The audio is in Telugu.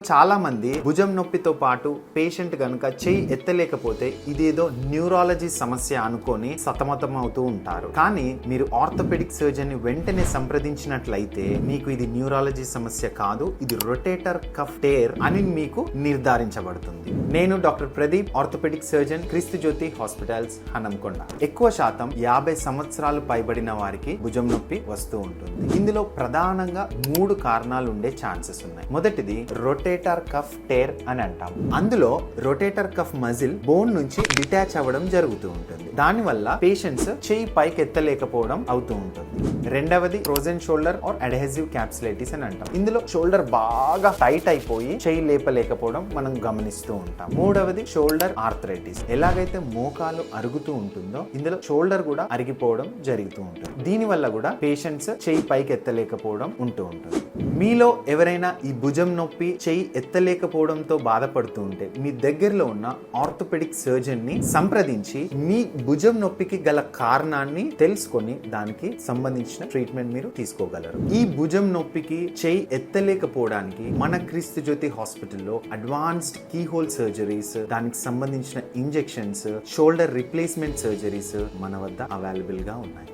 చాలా మంది భుజం నొప్పితో పాటు పేషెంట్ గనుక చెయ్యి ఎత్తలేకపోతే ఇదేదో న్యూరాలజీ సమస్య అనుకొని సతమతం అవుతూ ఉంటారు. కానీ మీరు ఆర్థోపెడిక్ సర్జన్ ని వెంటనే సంప్రదించినట్లయితే మీకు ఇది న్యూరాలజీ సమస్య కాదు, ఇది రొటేటర్ కఫ్ టేర్ అని మీకు నిర్ధారించబడుతుంది. నేను డాక్టర్ ప్రదీప్, ఆర్థోపెడిక్ సర్జన్, క్రీస్తు జ్యోతి హాస్పిటల్స్, హనంకొండ. ఎక్కువ శాతం 50 సంవత్సరాలు పైబడిన వారికి భుజం నొప్పి వస్తూ ఉంటుంది. ఇందులో ప్రధానంగా 3 కారణాలు ఉండే ఛాన్సెస్ ఉన్నాయి. మొదటిది రొటేటర్ కఫ్ టేర్ అని అంటాం. అందులో రొటేటర్ కఫ్ మజిల్ బోన్ నుంచి డిటాచ్ అవ్వడం జరుగుతూ ఉంటుంది. దానివల్ల పేషెంట్స్ చెయ్యి పైకి ఎత్తలేకపోవడం అవుతూ ఉంటుంది. రెండవది frozen shoulder are adhesive capsulitis అని అంటాం. ఇందులో షోల్డర్ బాగా టైట్ అయిపోయి చెయ్యి లేపలేకపోవడం మనం గమనిస్తూ ఉంటాం. మూడవది షోల్డర్ ఆర్థరైటిస్. ఎలాగైతే మోకాలు అరుగుతూ ఉంటుందో ఇందులో షోల్డర్ కూడా అరిగిపోవడం జరుగుతూ ఉంటుంది. దీనివల్ల కూడా పేషెంట్స్ చెయ్యి పైకి ఎత్తలేకపోవడం ఉంటూ ఉంటుంది. మీలో ఎవరైనా ఈ భుజం నొప్పి చెయ్యి ఎత్తలేకపోవడంతో బాధపడుతూ ఉంటే మీ దగ్గరలో ఉన్న ఆర్థోపెడిక్ సర్జన్ ని సంప్రదించి మీ భుజం నొప్పికి గల కారణాన్ని తెలుసుకొని దానికి సంబంధించిన ట్రీట్మెంట్ మీరు తీసుకోగలరు. ఈ భుజం నొప్పికి చెయ్యి ఎత్తలేకపోవడానికి మన క్రీస్తు జ్యోతి హాస్పిటల్లో అడ్వాన్స్డ్ కీ హోల్ సర్జరీస్, దానికి సంబంధించిన ఇంజెక్షన్స్, షోల్డర్ రిప్లేస్మెంట్ సర్జరీస్ మన వద్ద అవైలబుల్ గా ఉన్నాయి.